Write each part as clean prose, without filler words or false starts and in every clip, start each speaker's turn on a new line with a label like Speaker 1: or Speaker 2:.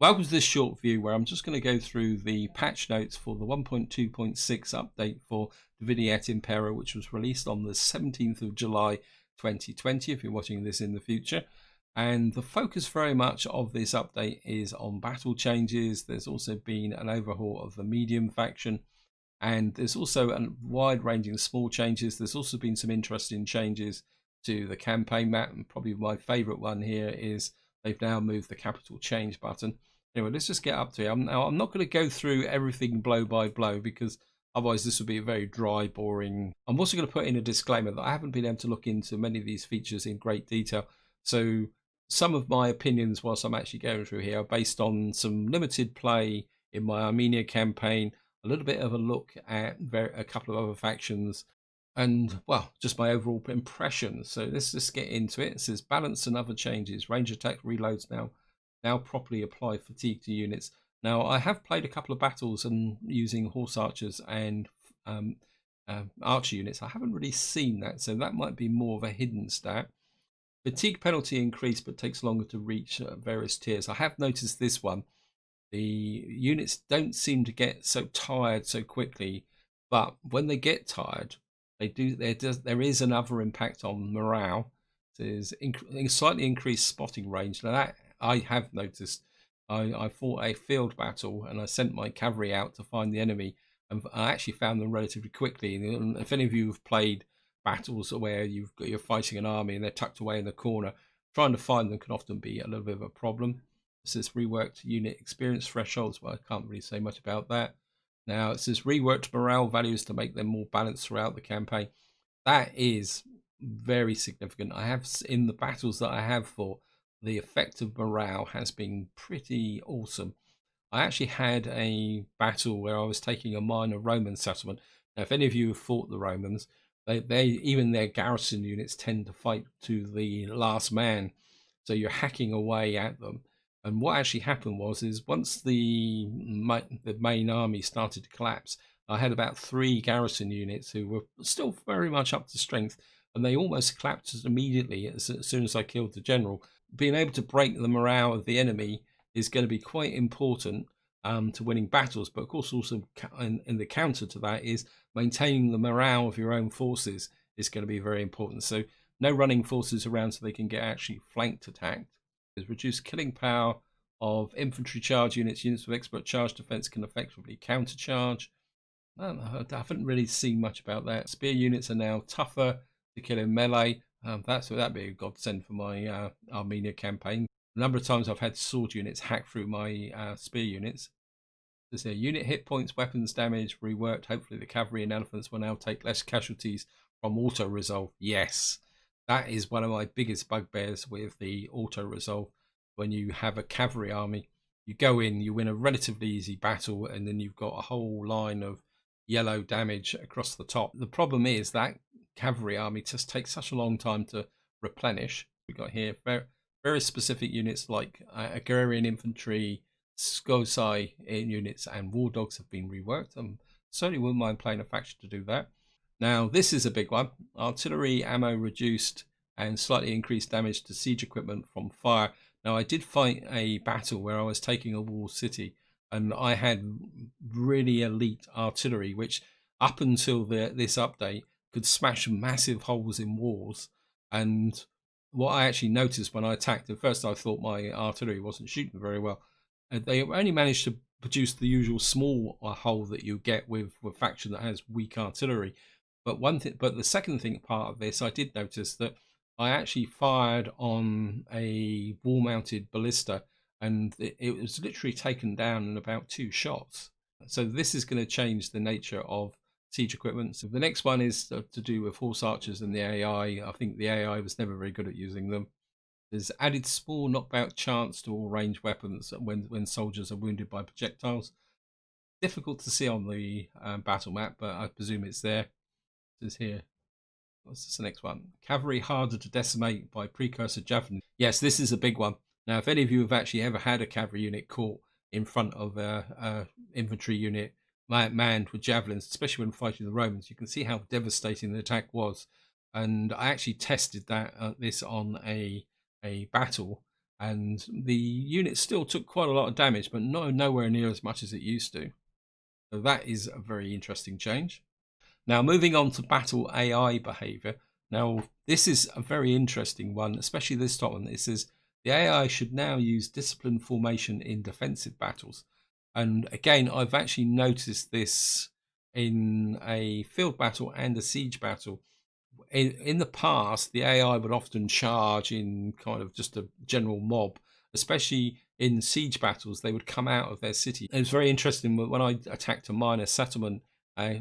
Speaker 1: Welcome to this short view where I'm just going to go through the patch notes for the 1.2.6 update for Et Impera, which was released on the 17th of July 2020, if you're watching this in the future. And the focus very much of this update is on battle changes. There's also been an overhaul of the medium faction, and there's also a wide-ranging small changes. There's also been some interesting changes to the campaign map, and probably my favorite one here is they've now moved the capital change button. Anyway, let's just get up to it. I'm not going to go through everything blow by blow because otherwise this would be a very dry, boring. I'm also going to put in a disclaimer that I haven't been able to look into many of these features in great detail. So some of my opinions whilst I'm actually going through here are based on some limited play in my Armenia campaign, a little bit of a look at a couple of other factions, and well, just my overall impression. So let's just get into it. It says balance and other changes. Range attack reloads now properly apply fatigue to units. Now I have played a couple of battles and using horse archers and archer units. I haven't really seen that, so that might be more of a hidden stat. Fatigue penalty increase, but takes longer to reach various tiers. I have noticed this one. The units don't seem to get so tired so quickly, but when they get tired, they do. There is another impact on morale. There's slightly increased spotting range. Now that I have noticed. I fought a field battle and I sent my cavalry out to find the enemy, and I actually found them relatively quickly. And if any of you have played battles where you're fighting an army and they're tucked away in the corner, trying to find them can often be a little bit of a problem. It says reworked unit experience thresholds. Well, I can't really say much about that. Now it says reworked morale values to make them more balanced throughout the campaign. That is very significant. I have, in the battles that I have fought, the effect of morale has been pretty awesome. I actually had a battle where I was taking a minor Roman settlement. Now, if any of you have fought the Romans, they even their garrison units tend to fight to the last man. So you're hacking away at them. And what actually happened is once the main army started to collapse, I had about 3 garrison units who were still very much up to strength, and they almost collapsed immediately as soon as I killed the general. Being able to break the morale of the enemy is going to be quite important to winning battles, but of course also in the counter to that is maintaining the morale of your own forces is going to be very important. So no running forces around so they can get actually flanked attacked. There's reduced killing power of infantry charge units. Units with expert charge defense can effectively countercharge. I haven't really seen much about that. Spear units are now tougher to kill in melee. That'd be a godsend for my Armenia campaign. A number of times I've had sword units hack through my spear units. There's a unit hit points, weapons damage, reworked. Hopefully the cavalry and elephants will now take less casualties from auto resolve. Yes, that is one of my biggest bugbears with the auto resolve. When you have a cavalry army, you go in, you win a relatively easy battle, and then you've got a whole line of yellow damage across the top. The problem is that cavalry army just takes such a long time to replenish. We got here very specific units like Iberian Infantry, Skosai units, and War Dogs have been reworked. I certainly wouldn't mind playing a faction to do that. Now this is a big one. Artillery ammo reduced and slightly increased damage to siege equipment from fire. Now I did fight a battle where I was taking a walled city, and I had really elite artillery, which up until this update could smash massive holes in walls. And what I actually noticed when I attacked, at first I thought my artillery wasn't shooting very well. They only managed to produce the usual small hole that you get with a faction that has weak artillery. But the second thing part of this, I did notice that I actually fired on a wall-mounted ballista, and it was literally taken down in about 2 shots. So this is going to change the nature of siege equipment. So the next one is to do with horse archers and the AI. I think the AI was never very good at using them. There's added small knockback chance to all ranged weapons when soldiers are wounded by projectiles. Difficult to see on the battle map, but I presume it's there. It says here. What's this, the next one? Cavalry harder to decimate by precursor javelin. Yes, this is a big one. Now, if any of you have actually ever had a cavalry unit caught in front of a infantry unit manned with javelins, especially when fighting the Romans, you can see how devastating the attack was. And I actually tested this on a battle, and the unit still took quite a lot of damage, but nowhere near as much as it used to. So that is a very interesting change. Now, moving on to battle AI behavior. Now, this is a very interesting one, especially this top one. It says the AI should now use disciplined formation in defensive battles. And again, I've actually noticed this in a field battle and a siege battle. In the past, the AI would often charge in kind of just a general mob, especially in siege battles. They would come out of their city. It was very interesting when I attacked a minor settlement,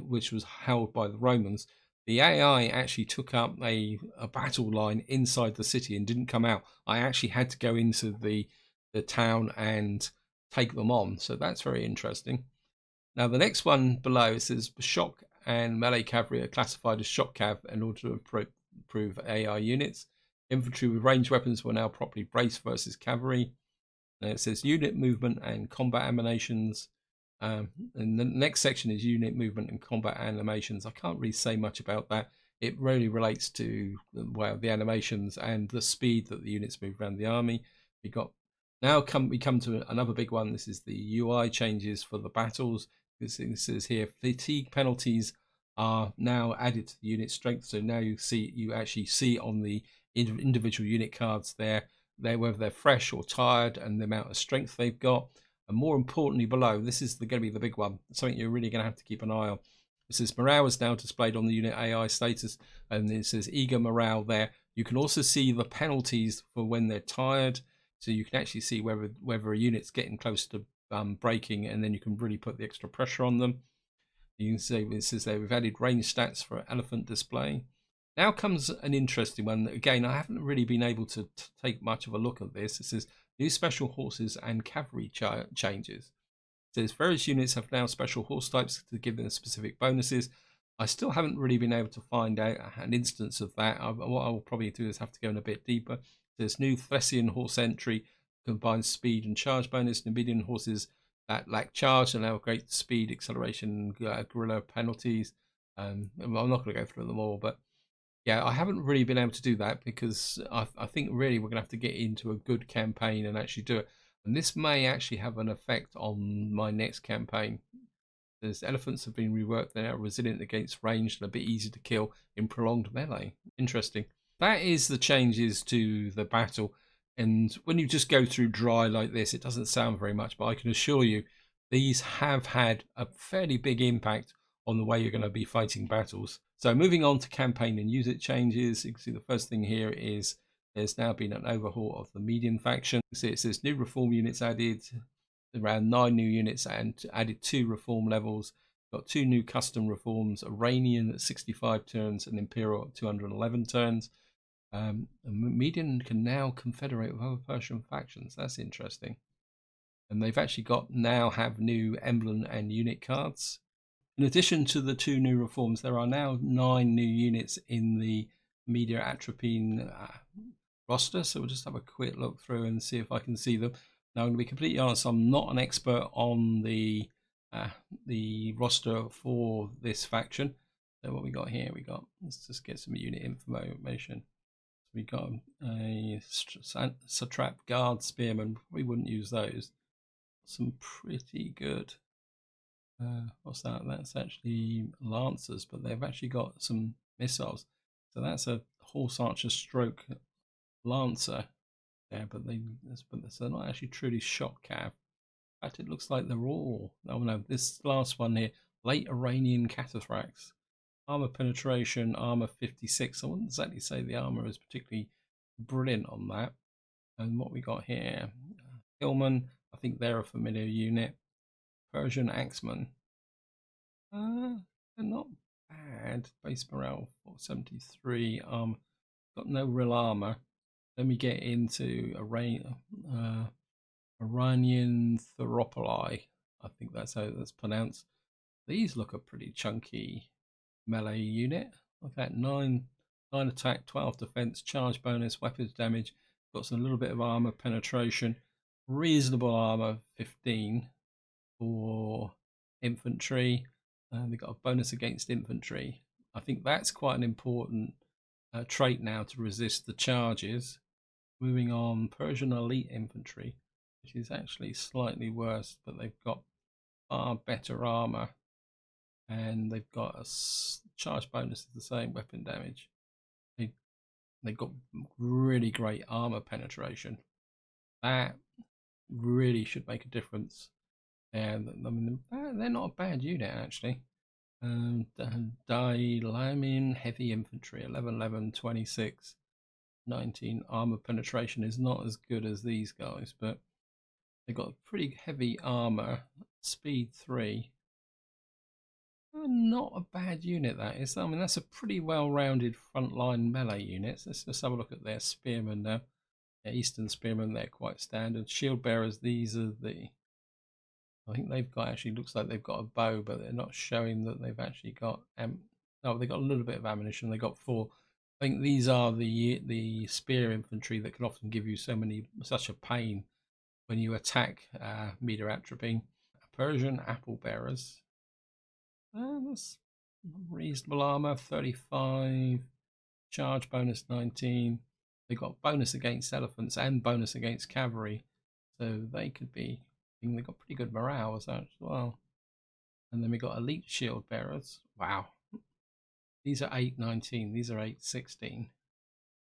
Speaker 1: which was held by the Romans. The AI actually took up a battle line inside the city and didn't come out. I actually had to go into the town and take them on. So that's very interesting. Now, the next one below, it says shock and melee cavalry are classified as shock cav in order to improve AI units. Infantry with ranged weapons will now properly brace versus cavalry. And it says unit movement and combat animations. And the next section is unit movement and combat animations. I can't really say much about that. It really relates to, well, the animations and the speed that the units move around the army. We come to another big one. This is the UI changes for the battles. This says here fatigue penalties are now added to the unit strength. So now you actually see on the individual unit cards there whether they're fresh or tired and the amount of strength they've got. And more importantly, below, this is going to be the big one, something you're really going to have to keep an eye on. It says morale is now displayed on the unit AI status, and it says eager morale there. You can also see the penalties for when they're tired, so you can actually see whether a unit's getting close to breaking, and then you can really put the extra pressure on them. You can see it says there we've added range stats for elephant display. Now comes an interesting one. Again, I haven't really been able to take much of a look at this. It says new special horses and cavalry changes. It says various units have now special horse types to give them specific bonuses. I still haven't really been able to find out an instance of that. What I will probably do is have to go in a bit deeper. There's new Thessian horse entry combines speed and charge bonus. Numidian horses that lack charge and have great speed, acceleration, guerrilla penalties. I'm not going to go through them all, but yeah, I haven't really been able to do that because I think really we're going to have to get into a good campaign and actually do it. And this may actually have an effect on my next campaign. There's elephants have been reworked. They're now resilient against ranged and a bit easy to kill in prolonged melee. Interesting. That is the changes to the battle. And when you just go through dry like this, it doesn't sound very much, but I can assure you these have had a fairly big impact on the way you're going to be fighting battles. So moving on to campaign and unit changes, you can see the first thing here is there's now been an overhaul of the median faction. You see it says new reform units added, around 9 new units, and added 2 reform levels. Got 2 new custom reforms, a Rhenium at 65 turns and Impera at 211 turns. Median can now confederate with other Persian factions. That's interesting. And they've actually have new emblem and unit cards. In addition to the 2 new reforms, there are now 9 new units in the Media Atropine roster. So we'll just have a quick look through and see if I can see them. Now, I'm going to be completely honest, I'm not an expert on the roster for this faction. So what we got here, let's just get some unit information. We got a Satrap Guard Spearman. We wouldn't use those. Some pretty good. What's that? That's actually Lancers, but they've actually got some missiles. So that's a Horse Archer stroke Lancer. Yeah, but they're not actually truly shock cav. In fact, it looks like they're all. Oh no, this last one here, late Iranian Cataracts. Armor penetration, armor 56. I wouldn't exactly say the armor is particularly brilliant on that. And what we got here, Hillman, I think they're a familiar unit. Persian Axeman, they're not bad. Base morale 473. Got no real armor. Then we get into Iranian Theropoli. I think that's how that's pronounced. These look a pretty chunky melee unit. Look at 9 attack, 12 defense, charge bonus, weapons damage. Got some little bit of armor penetration, reasonable armor 15 for infantry. They've got a bonus against infantry. I think that's quite an important trait now to resist the charges. Moving on, Persian Elite Infantry, which is actually slightly worse, but they've got far better armor, and they've got a charge bonus of the same weapon damage. They've got really great armor penetration. That really should make a difference. And I mean, they're not a bad unit actually. Dilamin Heavy Infantry, 11, 11, 26, 19. Armor penetration is not as good as these guys, but they've got pretty heavy armor. Speed 3. Not a bad unit, that is. I mean, that's a pretty well-rounded frontline melee unit. Let's just have a look at their Spearman now. Yeah, Eastern Spearmen, they're quite standard. Shield Bearers, these are the... I think they've got, actually looks like they've got a bow, but they're not showing that they've actually got... oh, they've got a little bit of ammunition. They got 4. I think these are the spear infantry that can often give you such a pain when you attack meter Atropine. Persian Apple Bearers. That's reasonable armor, 35. Charge bonus 19. They got bonus against elephants and bonus against cavalry, so they could be. They got pretty good morale as well. And then we got elite shield bearers. Wow, these are 819. These are 816,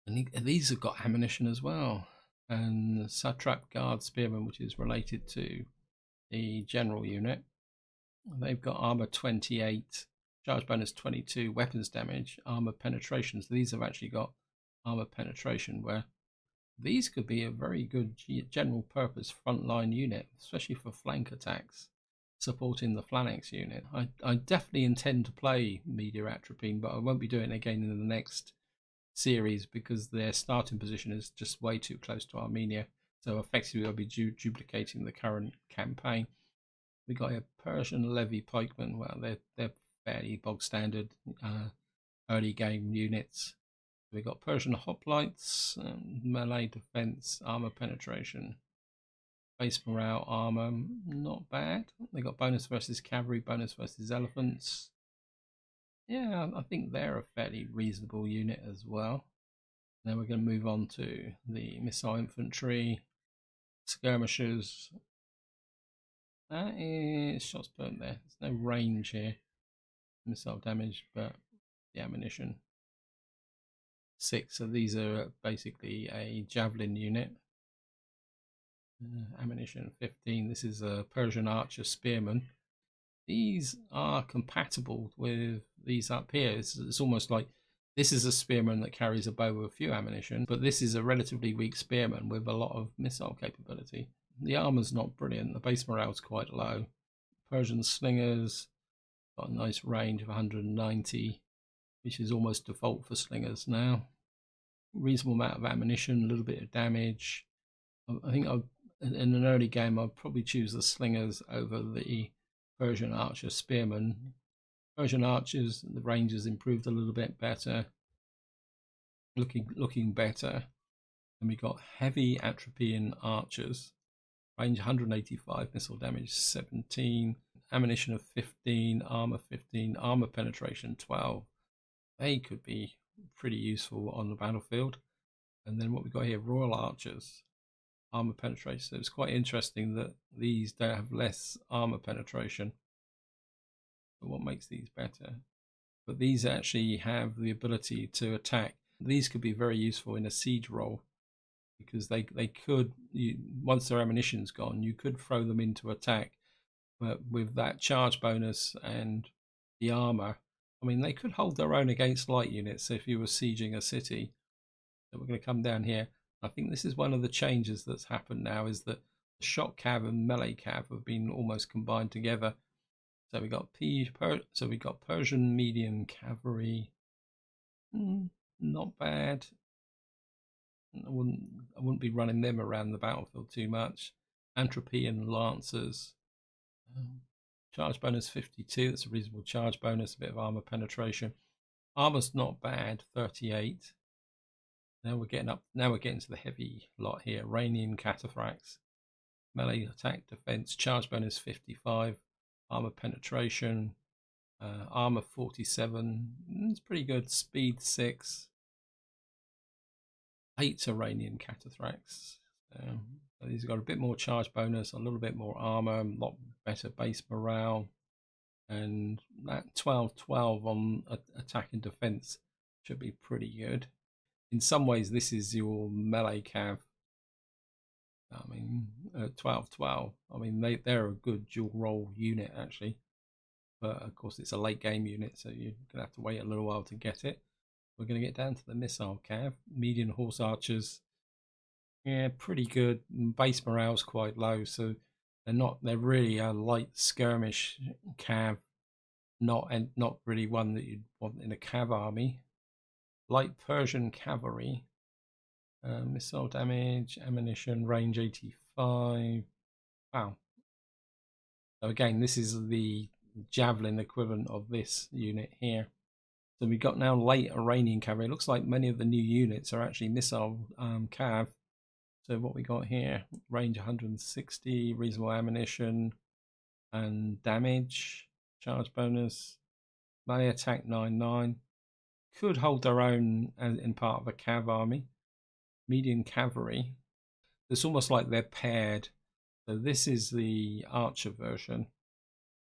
Speaker 1: and these have got ammunition as well. And satrap guard spearmen, which is related to the general unit. They've got armor 28, charge bonus 22, weapons damage, armor penetration. So these have actually got armor penetration, where these could be a very good general purpose frontline unit, especially for flank attacks, supporting the phalanx unit. I definitely intend to play Media Atropine, but I won't be doing it again in the next series because their starting position is just way too close to Armenia. So effectively I'll be duplicating the current campaign. We got a Persian Levy Pikemen. Well, they're fairly bog standard early game units. We got Persian Hoplites, melee defense, armor penetration, base morale, armor, not bad. They got bonus versus cavalry, bonus versus elephants. Yeah, I think they're a fairly reasonable unit as well. Now we're going to move on to the missile infantry, skirmishers. That is shots burnt there. There's no range here. Missile damage, but the ammunition. 6. So these are basically a javelin unit. Ammunition 15. This is a Persian archer spearman. These are compatible with these up here. It's almost like this is a spearman that carries a bow with a few ammunition, but this is a relatively weak spearman with a lot of missile capability. The armor's not brilliant. The base morale's quite low. Persian slingers got a nice range of 190, which is almost default for slingers now. Reasonable amount of ammunition, a little bit of damage. I think in an early game I'd probably choose the slingers over the Persian archer spearmen. Persian archers, the range has improved a little bit better, looking better. And we got heavy Atropine archers, range 185, missile damage 17, ammunition of 15, armor 15, armor penetration 12. They could be pretty useful on the battlefield. And then what we got here, Royal Archers, armor penetration. So it's quite interesting that these don't have less armor penetration. But what makes these better? But these actually have the ability to attack. These could be very useful in a siege role because they could, once their ammunition's gone, you could throw them into attack. But with that charge bonus and the armor, I mean, they could hold their own against light units if you were sieging a city. So we're going to come down here. I think this is one of the changes that's happened now, is that the shock cav and melee cav have been almost combined together. So we got Persian medium cavalry. Not bad. I wouldn't be running them around the battlefield too much. Antropian lancers. Charge bonus 52. That's a reasonable charge bonus. A bit of armor penetration. Armor's not bad. 38. Now we're getting to the heavy lot here. Rhenium Cataracts. Melee attack defense. Charge bonus 55. Armor penetration. Armor 47. It's pretty good. Speed 6. 8 Rhenium Cataracts. So these have got a bit more charge bonus, a little bit more armor, a lot better base morale, and that 12-12 on attack and defense should be pretty good. In some ways, this is your melee cav. I mean, 12-12. I mean, they're a good dual role unit actually, but of course it's a late game unit, so you're gonna have to wait a little while to get it. We're gonna get down to the missile cav, median horse archers. Yeah, pretty good. Base morale's quite low, so they're really a light skirmish cav, not really one that you'd want in a cav army. Light Persian cavalry, missile damage, ammunition, range 85. Wow. So again, this is the javelin equivalent of this unit here. So we've got now late Iranian cavalry. It looks like many of the new units are actually missile cav. So what we got here, range 160, reasonable ammunition and damage, charge bonus, melee attack 99. Could hold their own in part of a cav army. Median cavalry. It's almost like they're paired. So this is the archer version,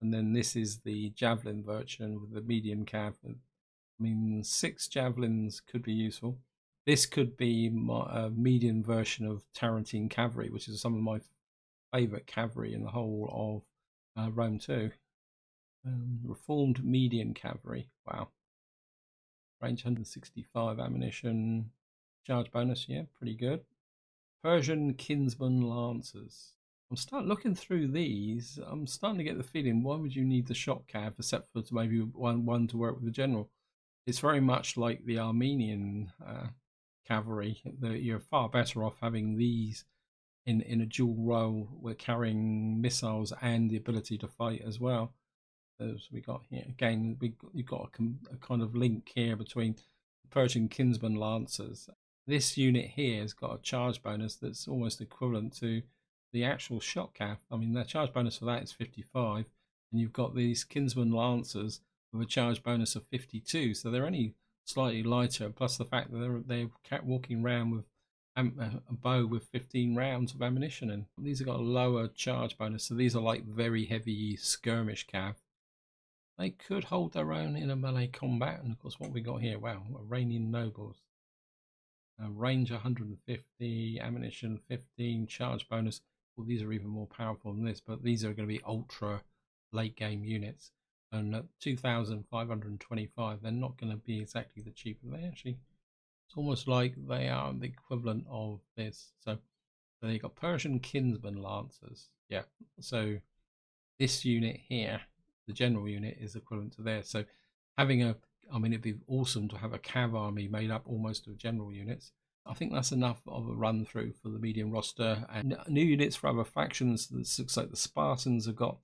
Speaker 1: and then this is the javelin version with the medium cav. I mean, 6 javelins could be useful. This could be a medium version of Tarentine cavalry, which is some of my favourite cavalry in the whole of Rome 2. Reformed median cavalry. Wow. Range 165 ammunition. Charge bonus, yeah, pretty good. Persian Kinsmen Lancers. I'm starting looking through these. I'm starting to get the feeling, why would you need the shock cav except for maybe one to work with the general? It's very much like the Armenian cavalry. You're far better off having these in a dual role. We're carrying missiles and the ability to fight as well. As we got here again, you've got a kind of link here between the Persian Kinsmen Lancers. This unit here has got a charge bonus that's almost equivalent to the actual shock cav. I mean, their charge bonus for that is 55, and you've got these Kinsmen Lancers with a charge bonus of 52, so they're only slightly lighter, plus the fact that they're walking around with a bow with 15 rounds of ammunition in. These have got a lower charge bonus, so these are like very heavy skirmish cav. They could hold their own in a melee combat, and of course what we got here, wow, Iranian nobles. Range 150, ammunition 15, charge bonus. Well, these are even more powerful than this, but these are going to be ultra late game units. And at 2,525, they're not going to be exactly the cheaper. It's almost like they are the equivalent of this. So you've got Persian Kinsmen Lancers. Yeah, so this unit here, the general unit, is equivalent to theirs. So having it'd be awesome to have a cav army made up almost of general units. I think that's enough of a run through for the medium roster. And new units for other factions. This looks like the Spartans have got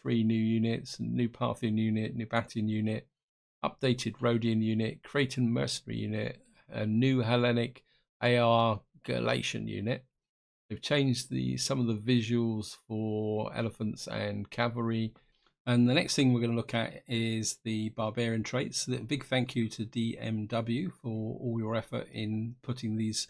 Speaker 1: 3 new units: new Parthian unit, new Bactrian unit, updated Rhodian unit, Cretan mercenary unit, a new Hellenic AR Galatian unit. They've changed some of the visuals for elephants and cavalry. And the next thing we're going to look at is the Barbarian Traits. A big thank you to DMW for all your effort in putting these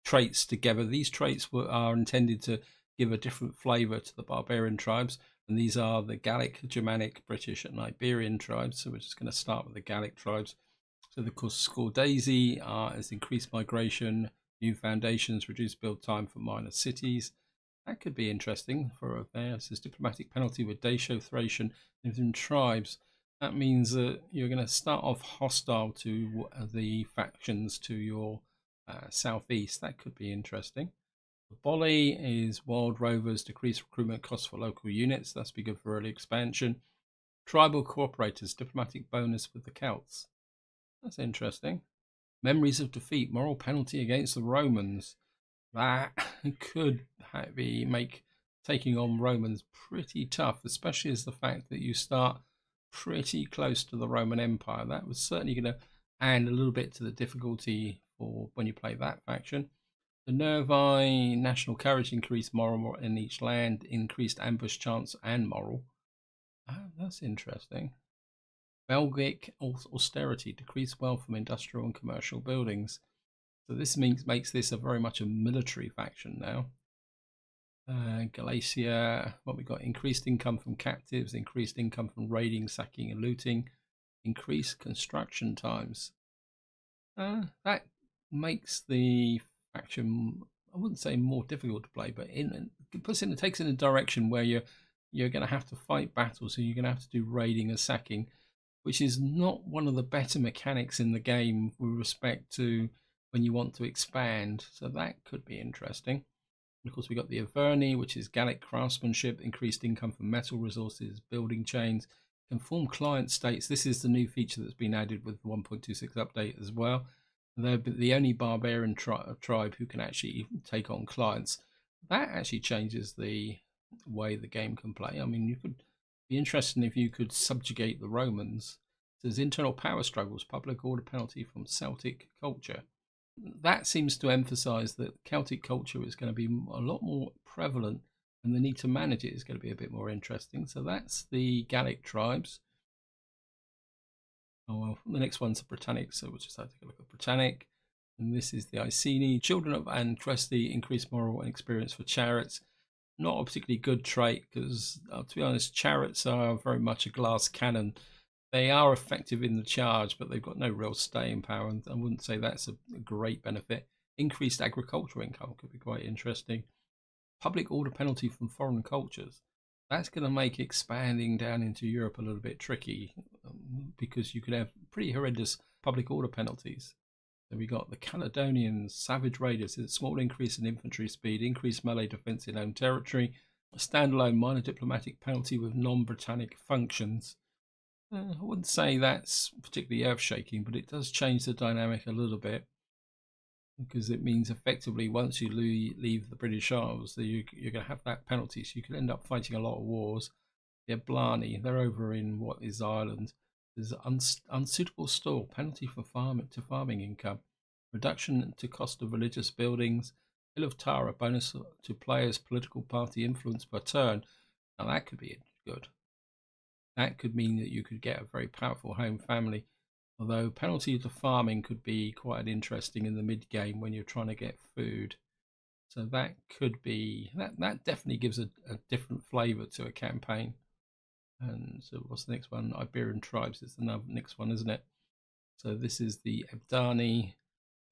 Speaker 1: traits together. These traits are intended to give a different flavour to the Barbarian Tribes. And these are the Gallic, Germanic, British and Iberian Tribes. So we're just going to start with the Gallic Tribes. So of course, Score Daisy has increased migration, new foundations, reduced build time for minor cities. That could be interesting for affairs. It says diplomatic penalty with Dacio, Thracian, and tribes. That means that you're going to start off hostile to the factions to your southeast. That could be interesting. Bolly is Wild Rovers, decrease recruitment costs for local units. That's be good for early expansion. Tribal Cooperators, diplomatic bonus with the Celts. That's interesting. Memories of defeat, moral penalty against the Romans. That could make taking on Romans pretty tough, especially as the fact that you start pretty close to the Roman Empire. That was certainly going to add a little bit to the difficulty for when you play that faction. The Nervi, national courage, increased moral in each land, increased ambush chance and moral. That's interesting. Belgic austerity, decreased wealth from industrial and commercial buildings. So this makes this a very much a military faction now. Galatia, what we got? Increased income from captives, increased income from raiding, sacking, and looting, increased construction times. That makes the faction, I wouldn't say more difficult to play, but it takes in a direction where you're going to have to fight battles, so you're going to have to do raiding and sacking, which is not one of the better mechanics in the game with respect to when you want to expand. So that could be interesting. And of course, we got the Averni, which is Gallic Craftsmanship, increased income from metal resources, building chains, can form client states. This is the new feature that's been added with the 1.26 update as well. They're the only barbarian tribe who can actually take on clients. That actually changes the way the game can play. I mean, you could be interesting if you could subjugate the Romans. There's internal power struggles, public order penalty from Celtic culture. That seems to emphasize that Celtic culture is going to be a lot more prevalent, and the need to manage it is going to be a bit more interesting. So that's the Gallic tribes. Oh, well, the next one's the Britannic, so we'll just have to take a look at Britannic. And this is the Iceni. Children of Anquesti, increased moral and experience for chariots. Not a particularly good trait because, to be honest, chariots are very much a glass cannon. They are effective in the charge, but they've got no real staying power, and I wouldn't say that's a great benefit. Increased agricultural income could be quite interesting. Public order penalty from foreign cultures. That's going to make expanding down into Europe a little bit tricky because you could have pretty horrendous public order penalties. So we got the Caledonians, savage raiders, a small increase in infantry speed, increased melee defense in own territory, a standalone minor diplomatic penalty with non-Britannic functions. I wouldn't say that's particularly earth-shaking, but it does change the dynamic a little bit because it means effectively once you leave the British Isles, you're going to have that penalty, so you could end up fighting a lot of wars. Yeah, Blarney, they're over in what is Ireland. There's unsuitable store, penalty for farming income, reduction to cost of religious buildings, Hill of Tara, bonus to players' political party influence per turn. Now that could be good. That could mean that you could get a very powerful home family, although penalty to farming could be quite interesting in the mid-game when you're trying to get food. So that could be, that definitely gives a different flavour to a campaign. And so what's the next one? Iberian Tribes is the next one, isn't it? So this is the Ebdani.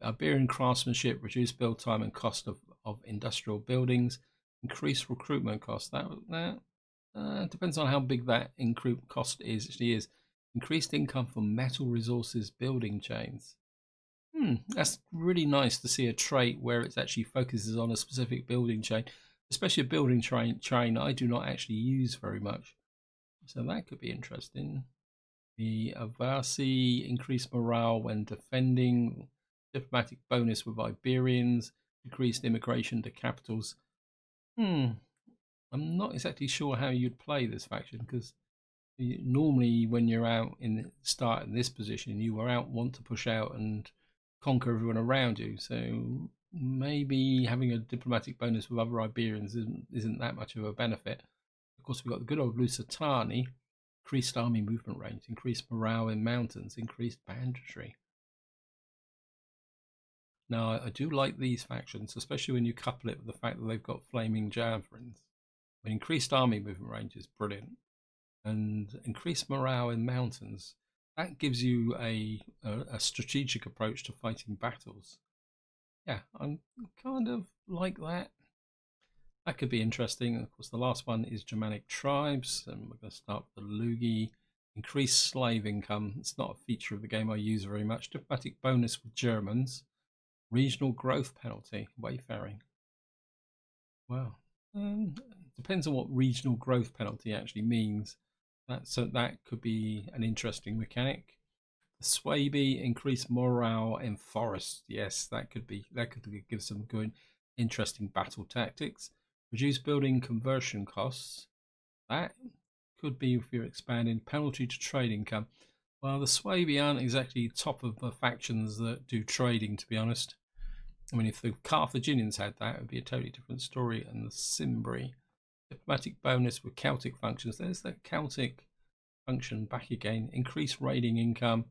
Speaker 1: Iberian Craftsmanship, reduced build time and cost of industrial buildings, increased recruitment costs. That depends on how big that cost actually is. Increased income from metal resources, building chains. That's really nice to see a trait where it actually focuses on a specific building chain, especially a building chain I do not actually use very much. So that could be interesting. The Avasi, increased morale when defending, diplomatic bonus with Iberians, decreased immigration to capitals. I'm not exactly sure how you'd play this faction because normally when you're out in this position, you want to push out and conquer everyone around you. So maybe having a diplomatic bonus with other Iberians isn't that much of a benefit. Of course, we've got the good old Lusitani, increased army movement range, increased morale in mountains, increased banditry. Now, I do like these factions, especially when you couple it with the fact that they've got flaming javelins. Increased army movement range is brilliant, and increased morale in mountains. That gives you a strategic approach to fighting battles. Yeah, I'm kind of like that. That could be interesting. And of course, the last one is Germanic Tribes, and we're going to start with the Lugi. Increased slave income. It's not a feature of the game I use very much. Diplomatic bonus with Germans. Regional growth penalty. Wayfaring. Wow. Depends on what regional growth penalty actually means. That could be an interesting mechanic. The Swaby, increased morale in forests. Yes, that could give some good, interesting battle tactics. Reduce building conversion costs. That could be if you're expanding. Penalty to trade income. Well, the Swaby aren't exactly top of the factions that do trading, to be honest. I mean, if the Carthaginians had that, it would be a totally different story. And the Cimbri, diplomatic bonus with Celtic functions. There's that Celtic function back again. Increased raiding income,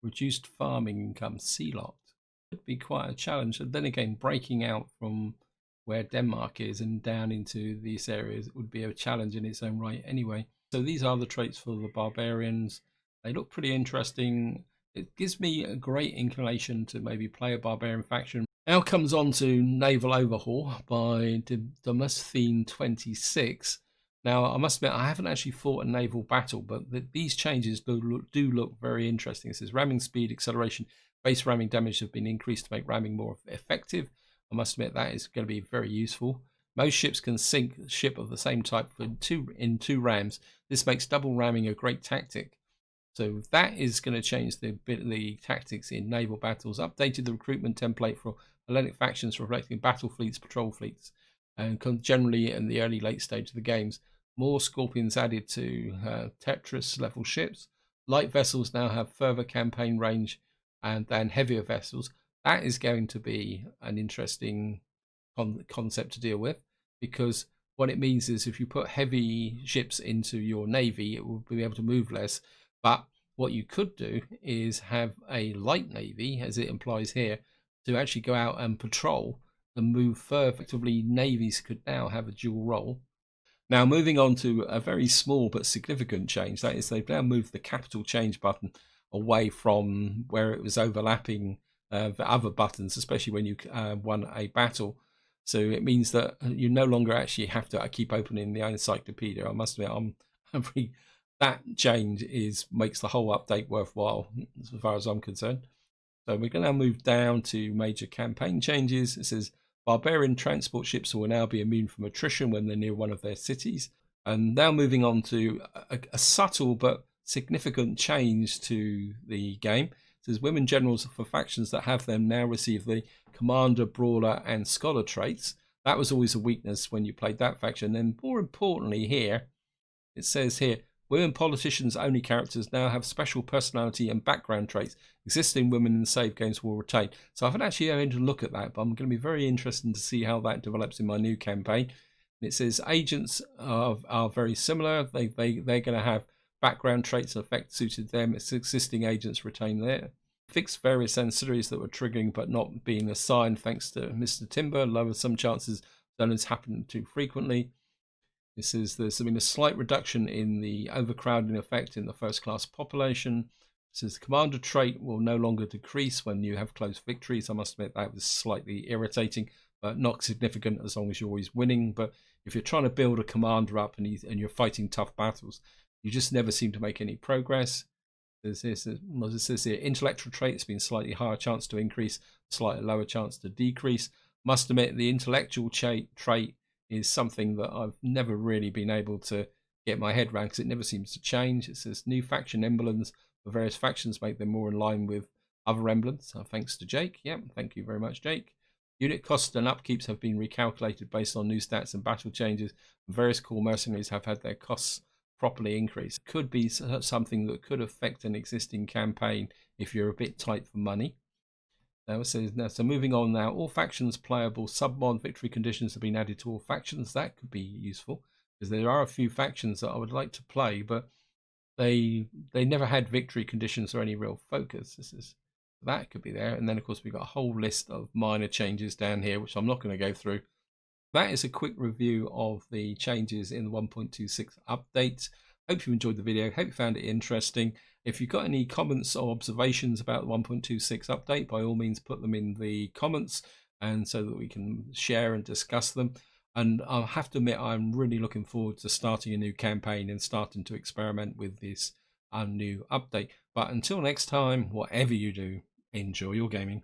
Speaker 1: reduced farming income, sea locked. could be quite a challenge. And then again, breaking out from where Denmark is and down into these areas would be a challenge in its own right anyway. So these are the traits for the barbarians. They look pretty interesting. It gives me a great inclination to maybe play a barbarian faction. Now comes on to Naval Overhaul by Demosthene 26. Now, I must admit, I haven't actually fought a naval battle, but these changes do look very interesting. It says ramming speed, acceleration, base ramming damage have been increased to make ramming more effective. I must admit that is going to be very useful. Most ships can sink a ship of the same type in two rams. This makes double ramming a great tactic. So that is going to change the tactics in naval battles. Updated the recruitment template for Hellenic factions reflecting battle fleets, patrol fleets, and generally in the early late stage of the games. More Scorpions added to Tetris level ships. Light vessels now have further campaign range than heavier vessels. That is going to be an interesting concept to deal with, because what it means is if you put heavy ships into your navy, it will be able to move less. But what you could do is have a light navy, as it implies here, to actually go out and patrol and move further. Effectively, navies could now have a dual role. Now, moving on to a very small but significant change, that is, they've now moved the capital change button away from where it was overlapping the other buttons, especially when you won a battle. So it means that you no longer actually have to keep opening the encyclopedia. I must admit, that change makes the whole update worthwhile as far as I'm concerned. So we're going to now move down to major campaign changes. It says Barbarian transport ships will now be immune from attrition when they're near one of their cities. And now moving on to a subtle but significant change to the game. It says women generals for factions that have them now receive the Commander, Brawler and Scholar traits. That was always a weakness when you played that faction. And more importantly here, it says here, women politicians only characters now have special personality and background traits. Existing women in the save games will retain. So I haven't actually had to look at that, but I'm going to be very interested to see how that develops in my new campaign. And it says agents are very similar. They're going to have background traits and effects suited them. It's existing agents retain there. Fix various ancillaries that were triggering but not being assigned thanks to Mr. Timber. Lower some chances donors happen too frequently. It says there's been a slight reduction in the overcrowding effect in the first class population. It says the commander trait will no longer decrease when you have close victories. I must admit that was slightly irritating, but not significant as long as you're always winning. But if you're trying to build a commander up and you're fighting tough battles, you just never seem to make any progress. It says here, intellectual trait has been slightly higher chance to increase, slightly lower chance to decrease. Must admit the intellectual trait is something that I've never really been able to get my head around because it never seems to change. It says new faction emblems for various factions make them more in line with other emblems. Thanks to Jake. Yep, thank you very much, Jake. Unit costs and upkeeps have been recalculated based on new stats and battle changes. Various core mercenaries have had their costs properly increased. Could be something that could affect an existing campaign if you're a bit tight for money. So moving on now, all factions playable submod victory conditions have been added to all factions. That could be useful because there are a few factions that I would like to play, but they never had victory conditions or any real focus. That could be there. And then of course we've got a whole list of minor changes down here, which I'm not going to go through. That is a quick review of the changes in the 1.26 update. Hope you enjoyed the video. Hope you found it interesting. If you've got any comments or observations about the 1.26 update, by all means put them in the comments, and so that we can share and discuss them. And I'll have to admit, I'm really looking forward to starting a new campaign and starting to experiment with this new update. But until next time, whatever you do, enjoy your gaming.